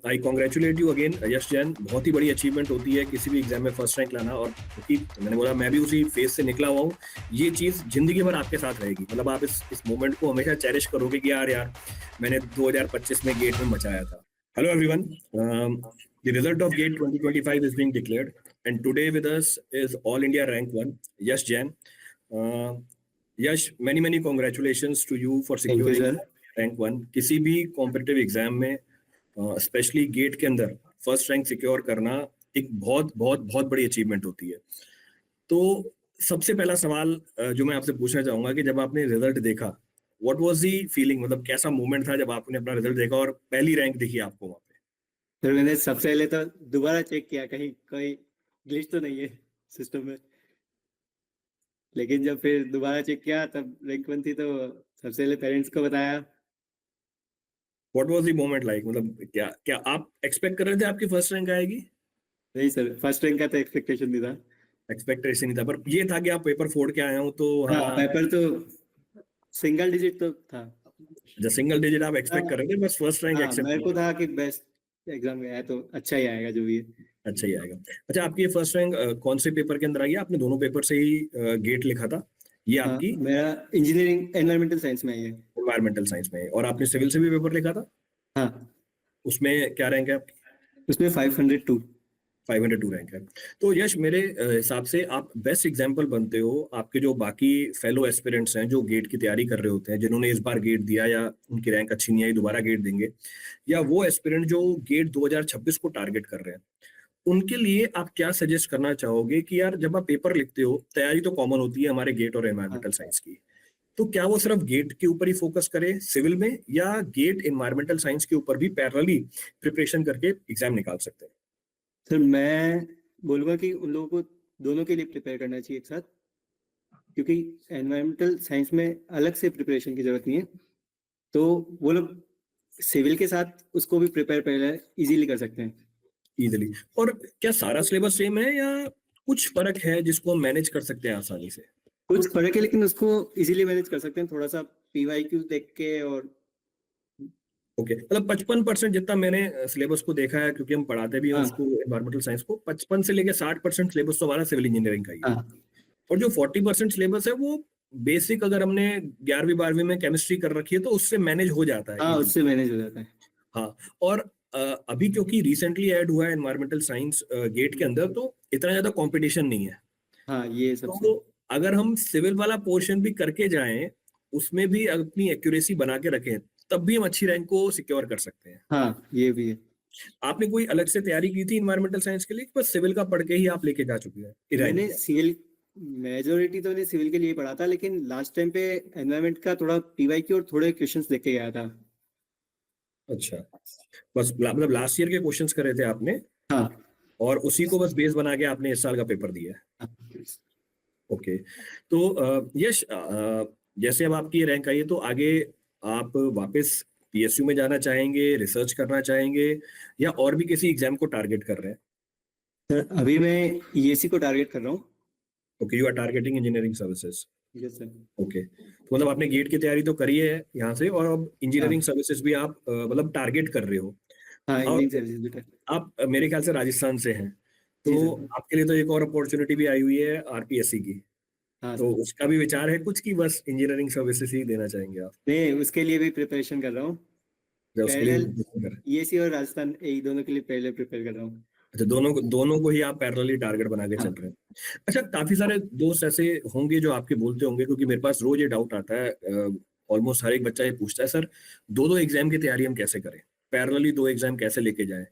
I congratulate you again यश जैन। बहुत ही बड़ी achievement होती है किसी भी एग्जाम में फर्स्ट रैंक लाना, और क्योंकि मैंने बोला मैं भी उसी फेज से निकला हुआ हूँ, ये चीज जिंदगी भर आपके साथ रहेगी। मतलब आप इस मोमेंट को हमेशा चेरिश करोगे कि यार मैंने 2025 में गेट में मचाया था। Hello everyone, the result of GATE 2025 is being declared and today with us is all India rank 1 Yash Jain. Yash, many many congratulations to you for thank you securing sir. Rank 1। किसी भी कॉम्पिटिटिव एग्जाम में specially GATE के अंदर first rank secure करना एक बहुत बहुत बहुत बड़ी अचीवमेंट होती है। तो सबसे पहला सवाल जो मैं आपसे पूछना चाहूंगा कि जब आपने रिजल्ट देखा, व्हाट वाज दी फीलिंग? मतलब कैसा मोमेंट था जब आपने अपना रिजल्ट देखा और पहली रैंक देखी आपको वहां पे? सर मैंने सबसे पहले तो दोबारा चेक किया कहीं कोई ग्लिच तो नहीं है सिस्टम में, लेकिन जब फिर दोबारा चेक किया तब रैंक 1 थी तो सबसे पहले पेरेंट्स को बताया। What was the moment like? मतलब क्या क्या आप एक्सपेक्ट कर रहे थे आपकी फर्स्ट रैंक आएगी? नहीं सर, फर्स्ट रैंक का तो एक्सपेक्टेशन नहीं था। एक्सपेक्टेशन नहीं था, पर ये था कि आप पेपर फोड़ के आए हो तो हाँ, हाँ। पेपर तो सिंगल डिजिट तो था। जो सिंगल डिजिट आप एक्सपेक्ट हाँ, कर रहे थे, बस फर्स्ट रैंक हाँ, एक्सेप्ट मेरे को किया। था कि बेस्ट एग्जाम गया है तो अच्छा ही आएगा जो भी है। अच्छा ही आएगा। अच्छा, आपकी ये फर्स्ट रैंक कौन से पेपर के अंदर आई है? आपने दोनों पेपर से ही गेट लिखा था? ये हाँ, आपकी मेरा इंजीनियरिंग एनवायरमेंटल साइंस में आई है। एनवायरमेंटल साइंस में है, और आपने सिविल से भी पेपर लिखा था? हाँ, उसमें क्या रैंक है आपकी? उसमें 502। 502 रैंक है। तो यश, मेरे हिसाब से आप बेस्ट एग्जाम्पल बनते हो आपके जो बाकी फेलो एस्पिरेंट्स हैं जो गेट की तैयारी कर रहे होते हैं, जिन्होंने इस बार गेट दिया या उनकी रैंक अच्छी नहीं आई दोबारा गेट देंगे, या वो एस्पिरेंट जो गेट 2026 को टारगेट कर रहे हैं, उनके लिए आप क्या सजेस्ट करना चाहोगे कि यार जब आप पेपर लिखते हो, तैयारी तो कॉमन होती है हमारे गेट और हाँ, एनवायरमेंटल साइंस की, तो क्या वो सिर्फ गेट के ऊपर ही फोकस करे सिविल में, या गेट एनवायरमेंटल साइंस के ऊपर भी पैरेलली प्रिपरेशन करके एग्जाम निकाल सकते हैं? सर मैं बोलूँगा कि उन लोगों को दोनों के लिए प्रिपेयर करना चाहिए एक साथ, क्योंकि एनवायरमेंटल साइंस में अलग से प्रिपरेशन की जरूरत नहीं है, तो वो लोग सिविल के साथ उसको भी प्रिपेयर पहले इजीली कर सकते हैं। इजिली। और क्या सारा सिलेबस सेम है, या कुछ फर्क है जिसको हम मैनेज कर सकते हैं आसानी से? कुछ फर्क है लेकिन उसको इजीली मैनेज कर सकते हैं, थोड़ा सा पीवाईक्यू देख के। और ओके, मतलब 55% जितना मैंने सिलेबस को देखा है, क्योंकि हम पढ़ाते भी हैं हाँ, उसको एनवायरमेंटल साइंस को, 55 से लेकर 60% सिलेबस तो हमारा सिविल इंजीनियरिंग का ही है। हाँ, और जो 40% सिलेबस है वो बेसिक, अगर हमने 11वीं 12वीं में केमिस्ट्री कर रखी है तो उससे मैनेज हो जाता है हाँ, इजीली। उससे मैनेज हो जाता है। हाँ। और अभी क्योंकि रिसेंटली ऐड हुआ है एनवायरमेंटल साइंस गेट के अंदर, तो इतना ज्यादा कंपटीशन नहीं है। हाँ, ये सबसे। तो अगर हम सिविल वाला पोर्शन भी करके जाएं, उसमें भी अपनी एक्यूरेसी बना के रखें, तब भी हम अच्छी रैंक को सिक्योर कर सकते हैं। हाँ, ये भी है। आपने कोई अलग से तैयारी की थी एनवायरमेंटल साइंस के लिए, कि बस सिविल का पढ़ के ही आप लेके जा चुके हैं रैंक? मैंने सिविल मेजोरिटी तो मैंने सिविल के लिए पढ़ा था, लेकिन लास्ट टाइम पे एनवायरमेंट का थोड़ा पीवाईक्यू और थोड़े क्वेश्चंस देख के गया था। अच्छा, बस मतलब लास्ट ईयर के क्वेश्चंस करे थे आपने, हाँ, और उसी को बस बेस बना के आपने इस साल का पेपर दिया है? हाँ। ओके। तो यश, जैसे अब आपकी रैंक आई है, तो आगे आप वापस पीएसयू में जाना चाहेंगे, रिसर्च करना चाहेंगे, या और भी किसी एग्जाम को टारगेट कर रहे हैं? सर अभी मैं ईएसी को टारगेट कर रहा हूँ। Okay, you are targeting engineering services. Yes sir. Okay, तो मतलब आपने गेट की तैयारी तो करी है यहाँ से, और अब इंजीनियरिंग हाँ, सर्विसेज भी आप मतलब टारगेट कर रहे हो। हाँ, और इंजीनियरिंग सर्विसेज बेटा। आप मेरे ख्याल से राजस्थान से हैं, जी तो सर। आपके लिए तो एक और अपॉर्चुनिटी भी आई हुई है आरपीएससी की, हाँ तो सर। उसका भी विचार है कुछ, कि बस इंजीनियरिंग सर्विसेज ही देना चाहेंगे आप? नहीं, उसके लिए भी प्रिपरेशन कर रहा हूँ। या उसके लिए पैरेलल भी preparation कर रहे हैं? ईएसी और राजस्थान यही दोनों के लिए पहले प्रिपेयर कर रहा हूँ। अच्छा, दोनों को ही आप पैरेलली टारगेट बना के चल हाँ, रहे हैं। अच्छा, काफी सारे दोस्त ऐसे होंगे जो आपके बोलते होंगे, क्योंकि मेरे पास रोज ये डाउट आता है, ऑलमोस्ट हर एक बच्चा ये पूछता है, सर दो दो एग्जाम की तैयारी हम कैसे करें, पैरेलली दो एग्जाम कैसे लेके जाएं?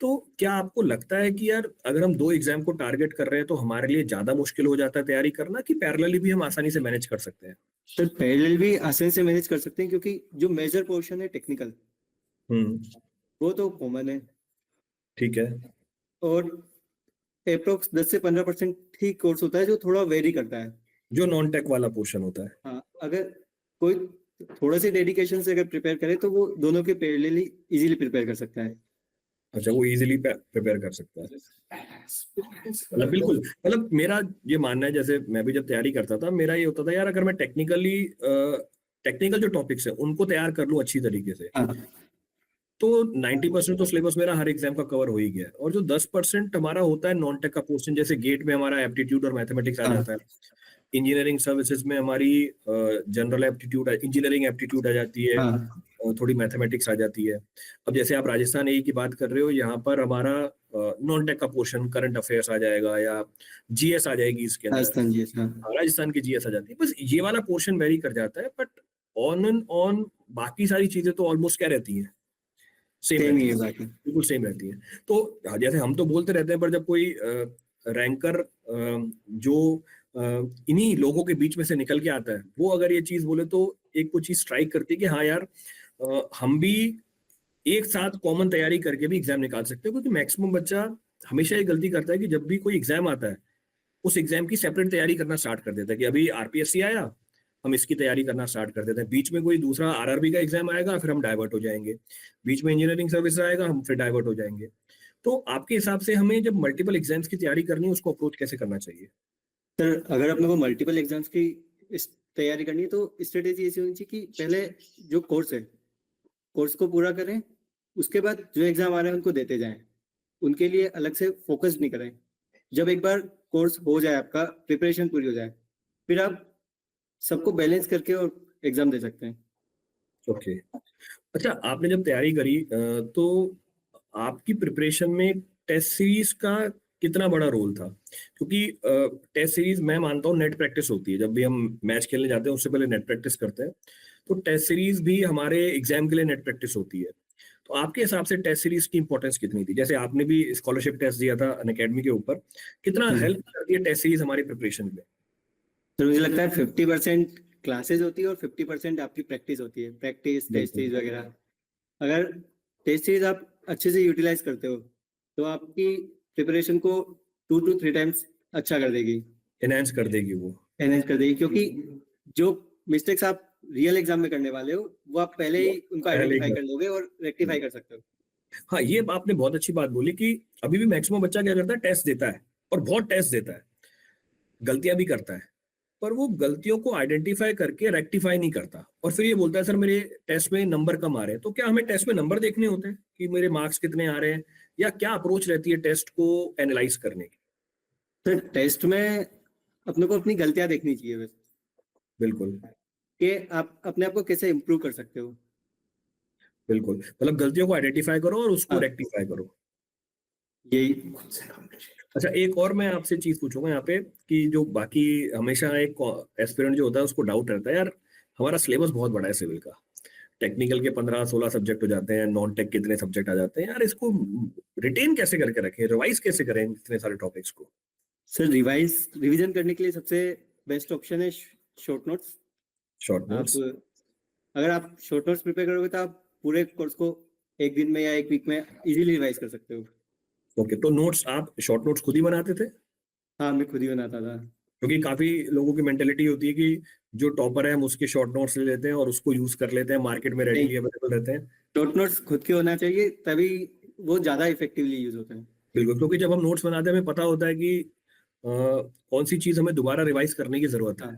तो क्या आपको लगता है कि यार अगर हम दो एग्जाम को टारगेट कर रहे हैं तो हमारे लिए ज्यादा मुश्किल हो जाता है तैयारी करना, कि पैरेलली भी हम आसानी से मैनेज कर सकते हैं? सर पैरेलल भी आसानी से मैनेज कर सकते हैं, क्योंकि जो मेजर पोर्शन है टेक्निकल हम्म। वो तो कॉमन है। ठीक है। और अप्रोक्स 10 से 15% ही कोर्स होता है जो थोड़ा वेरी करता है। जो नॉन टेक वाला पोर्शन होता है। हाँ, अगर कोई थोड़ा से डेडिकेशन से अगर प्रिपेयर करे तो वो दोनों के पैरेलली इजीली प्रिपेयर कर सकता है। अच्छा, वो इजीली प्रिपेयर कर सकता है। मतलब बिल्कुल, मतलब मेरा ये मानना है, जैसे मैं भी जब तैयारी करता था, मेरा ये होता था यार, अगर मैं टेक्निकल जो टॉपिक्स है उनको तैयार कर लूं अच्छी तरीके से, हाँ, तो 90% तो सिलेबस मेरा हर एग्जाम का कवर हो ही गया है। और जो 10% हमारा होता है नॉन टेक का पोर्शन, जैसे गेट में हमारा एप्टीट्यूड और मैथमेटिक्स आ हाँ जाता है, इंजीनियरिंग सर्विसेज में हमारी जनरल एप्टीट्यूड, इंजीनियरिंग एप्टीट्यूड आ जाती है, हाँ थोड़ी मैथमेटिक्स आ जाती है। अब जैसे आप राजस्थान ए की बात कर रहे हो, यहाँ पर हमारा नॉन टेक का पोर्शन करंट अफेयर्स आ जाएगा या जीएस आ जाएगी इसके अंदर। राजस्थान जी हाँ हाँ, राजस्थान की जीएस आ जाती है, बस ये वाला पोर्शन वेरी कर जाता है, बट ऑन एंड ऑन बाकी सारी चीजें तो ऑलमोस्ट क्या रहती हैं, सेम सेम रहती ही है, है बाकी। बिल्कुल सेम रहती है। तो जैसे हम तो बोलते रहते हैं, पर जब कोई रैंकर जो इन्हीं लोगों के बीच में से निकल के आता है, वो अगर ये चीज बोले तो एक वो चीज स्ट्राइक करती है कि हाँ यार, हम भी एक साथ कॉमन तैयारी करके भी एग्जाम निकाल सकते हैं। क्योंकि मैक्सिमम बच्चा हमेशा ये गलती करता है कि जब भी कोई एग्जाम आता है, उस एग्जाम की सेपरेट तैयारी करना स्टार्ट कर देता है कि अभी आरपीएससी आया, हम इसकी तैयारी करना स्टार्ट कर देते हैं, बीच में कोई दूसरा आरआरबी का एग्जाम आएगा, फिर हम डाइवर्ट हो जाएंगे, बीच में इंजीनियरिंग सर्विस आएगा, हम फिर डाइवर्ट हो जाएंगे। तो आपके हिसाब से हमें जब मल्टीपल एग्जाम्स की तैयारी करनी है, उसको अप्रोच कैसे करना चाहिए? सर अगर अपने को मल्टीपल एग्जाम्स की तैयारी करनी है तो स्ट्रेटेजी ऐसी होनी चाहिए कि पहले जो कोर्स है, कोर्स को पूरा करें, उसके बाद जो एग्जाम आ रहे हैं उनको देते जाएं, उनके लिए अलग से फोकस नहीं करें। जब एक बार कोर्स हो जाए, आपका प्रिपरेशन पूरी हो जाए, फिर आप सबको बैलेंस करके और एग्जाम दे सकते हैं। ओके। अच्छा, आपने जब तैयारी करी तो आपकी प्रिपरेशन में टेस्ट सीरीज का कितना बड़ा रोल था? क्योंकि टेस्ट सीरीज मैं मानता हूँ नेट प्रैक्टिस होती है, जब भी हम मैच खेलने जाते हैं उससे पहले नेट प्रैक्टिस करते हैं, तो टेस्ट सीरीज भी हमारे एग्जाम के लिए नेट प्रैक्टिस होती है। तो आपके हिसाब से टेस्ट सीरीज की इंपॉर्टेंस कितनी थी? जैसे आपने भी स्कॉलरशिप टेस्ट दिया था अनअकैडमी के ऊपर, कितना हेल्प करती है टेस्ट सीरीज हमारी प्रिपरेशन में? तो मुझे लगता है 50% क्लासेस होती है और 50% आपकी प्रैक्टिस होती है, प्रैक्टिस टेस्ट सीरीज वगैरह। अगर टेस्ट सीरीज आप अच्छे से यूटिलाइज करते हो तो आपकी प्रिपरेशन को 2 to 3 टाइम्स अच्छा कर देगी, एनहांस कर देगी वो। एनहेंस कर देगी, क्योंकि जो मिस्टेक्स आप रियल एग्जाम में करने वाले हो वो आप पहले ही उनको पहले ही आइडेंटिफाई कर लोगे और रेक्टिफाई कर सकते हो। हाँ, ये आपने बहुत अच्छी बात बोली कि अभी भी मैक्सिमम बच्चा क्या करता है, टेस्ट देता है और बहुत टेस्ट देता है, गलतियां भी करता है, पर वो गलतियों को आइडेंटिफाई करके रेक्टिफाई नहीं करता, और फिर ये बोलता है सर मेरे टेस्ट में नंबर कम आ रहे हैं। तो क्या हमें टेस्ट में नंबर देखने होते हैं कि मेरे मार्क्स कितने आ रहे हैं, या क्या अप्रोच रहती है टेस्ट को एनालाइज करने की? तो टेस्ट में अपने को अपनी गलतियां देखनी चाहिए बस, बिल्कुल कि आप अपने आप को कैसे इम्प्रूव कर सकते हो। बिल्कुल, मतलब गलतियों को आइडेंटिफाई करो और उसको हाँ, रेक्टिफाई करो। यही। अच्छा, एक और मैं आपसे चीज पूछूंगा यहाँ पे कि जो बाकी हमेशा एक एस्पिरेंट जो होता है उसको डाउट रहता है, यार हमारा सिलेबस बहुत बड़ा है सिविल का, टेक्निकल के 15-16 सब्जेक्ट हो जाते हैं, नॉन टेक कितने सब्जेक्ट आ जाते हैं, यार इसको रिटेन कैसे करके रखें, रिवाइज कैसे करें इतने सारे टॉपिक्स को? सर रिवीजन करने के लिए सबसे बेस्ट ऑप्शन है शॉर्ट नोट्स। शॉर्ट आप नोट्स। अगर आप शॉर्ट नोट्स प्रिपेयर करोगे तो आप पूरे कोर्स को एक दिन में या एक वीक में इजीली रिवाइज कर सकते हो। ओके, तो नोट्स आप शॉर्ट नोट्स खुद ही बनाते थे? हाँ, मैं खुद ही बनाता था। क्योंकि काफी लोगों की मेंटेलिटी होती है कि जो टॉपर है हम उसके शॉर्ट नोट्स ले लेते हैं और उसको यूज कर लेते हैं, मार्केट में रेडीली अवेलेबल रहते हैं। शॉर्ट नोट्स खुद के होना चाहिए, तभी वो ज्यादा इफेक्टिवली यूज होते हैं। बिल्कुल, क्योंकि जब हम नोट्स बनाते हैं हमें पता होता है कि कौन सी चीज हमें दोबारा रिवाइज करने की जरूरत है। हाँ, और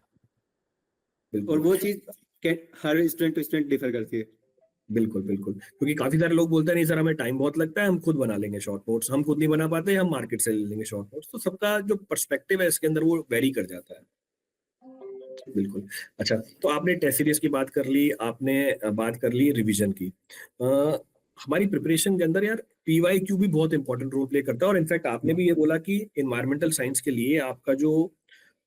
बिल्कुल वो चीज हर स्टूडेंट टू स्टूडेंट डिफर करती है। बिल्कुल बिल्कुल, क्योंकि काफी सारे लोग बोलते हैं नहीं सर हमें टाइम बहुत लगता है, हम खुद बना लेंगे शॉर्ट नोट्स, हम खुद नहीं बना पाते, हम मार्केट से ले लेंगे शॉर्ट नोट्स। तो सबका जो पर्सपेक्टिव है इसके अंदर वो वेरी कर जाता है। बिल्कुल। अच्छा, तो आपने टेस्ट सीरीज की बात कर ली, आपने बात कर ली रिवीजन की। हमारी प्रिपरेशन के अंदर यार पीवाईक्यू भी बहुत इंपॉर्टेंट रोल प्ले करता है, और इनफैक्ट आपने भी ये बोला कि एनवायरमेंटल साइंस के लिए आपका जो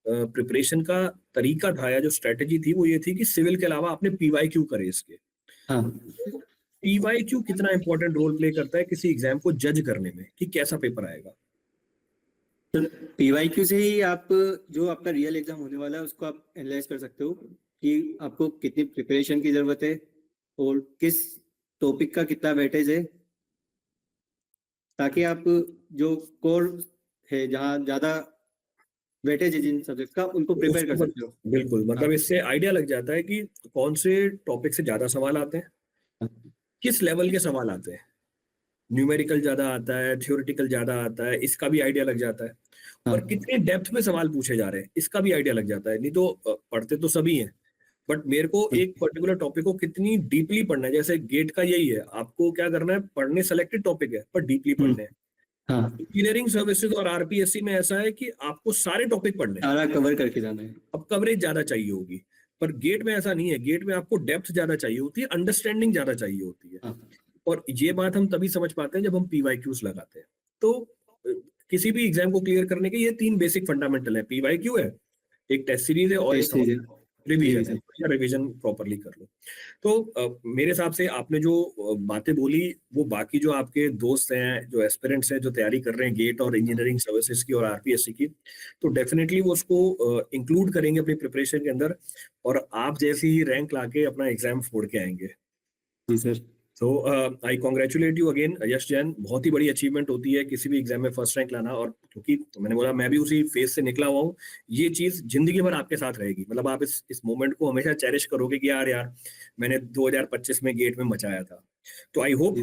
प्रिपरेशन का तरीका था या जो स्ट्रेटेजी थी वो ये थी कि सिविल के अलावा आपने पीवाईक्यू करे इसके। हाँ, पीवाईक्यू कितना इंपॉर्टेंट रोल प्ले करता है किसी एग्जाम को जज करने में कि कैसा पेपर आएगा? तो पीवाईक्यू से ही आप जो आपका रियल एग्जाम होने वाला है उसको आप एनालाइज कर सकते हो कि आपको कितनी प्रिपरेशन की जरूरत है और किस टॉपिक का कितना वेटेज है, ताकि आप जो कोर है जहाँ ज्यादा वेटेज है जिन सब्जेक्ट का, उनको प्रिपेयर कर सकते हो। बिल्कुल, मतलब हाँ, इससे आइडिया लग जाता है कि कौन से टॉपिक से ज्यादा सवाल आते हैं, किस लेवल के सवाल आते हैं, न्यूमेरिकल ज्यादा आता है, थ्योरेटिकल ज्यादा आता है, इसका भी आइडिया लग जाता है, हाँ, और कितने डेप्थ में सवाल पूछे जा रहे हैं इसका भी आइडिया लग जाता है। नहीं तो पढ़ते तो सभी हैं, बट मेरे को एक पर्टिकुलर टॉपिक को कितनी डीपली पढ़ना है, जैसे गेट का यही है, आपको क्या करना है, पढ़ने सेलेक्टेड टॉपिक है पर डीपली पढ़ने हैं। हाँ, इंजीनियरिंग सर्विसेज और आरपीएससी में ऐसा है कि आपको सारे टॉपिक पढ़ने हैं, सारा कवर करके जाना है। अब कवरेज ज्यादा चाहिए होगी, पर गेट में ऐसा नहीं है। गेट में आपको डेप्थ ज्यादा चाहिए होती है, अंडरस्टैंडिंग ज्यादा चाहिए होती है। हाँ, और ये बात हम तभी समझ पाते हैं जब हम पीवाईक्यूज लगाते हैं। तो किसी भी एग्जाम को क्लियर करने के ये 3 बेसिक फंडामेंटल है, पीवाईक्यू है, एक टेस्ट सीरीज है और एक टेस्ट सीरीज, रिवीजन है, रिवीजन। या रिवीजन प्रॉपरली कर लो। तो मेरे हिसाब से आपने जो बातें बोली, वो बाकी जो आपके दोस्त हैं, जो एस्पिरेंट्स हैं, जो तैयारी कर रहे हैं गेट और इंजीनियरिंग सर्विसेज की और आरपीएससी की, तो डेफिनेटली वो उसको इंक्लूड करेंगे अपनी प्रिपरेशन के अंदर, और आप जैसी ही रैंक लाके अपना एग्जाम फोड़ के आएंगे। जी सर। तो आई कॉन्ग्रेचुलेट यू अगेन यश जैन। बहुत ही बड़ी अचीवमेंट होती है किसी भी एग्जाम में फर्स्ट रैंक लाना, और क्योंकि मैंने बोला मैं भी उसी फेज से निकला हुआ हूँ, ये चीज जिंदगी भर आपके साथ रहेगी। मतलब आप इस मोमेंट को हमेशा चेरिश करोगे कि यार मैंने 2025 में गेट में मचाया था। तो आई होप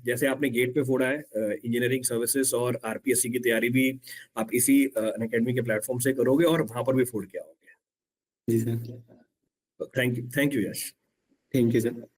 जैसे आपने गेट में फोड़ा है, इंजीनियरिंग सर्विसेज और आरपीएससी की तैयारी भी आप इसी अनअकैडमी के प्लेटफॉर्म से करोगे और वहां पर भी फोड़ के आओगे। जी sir. Thank you Yash. Thank you sir.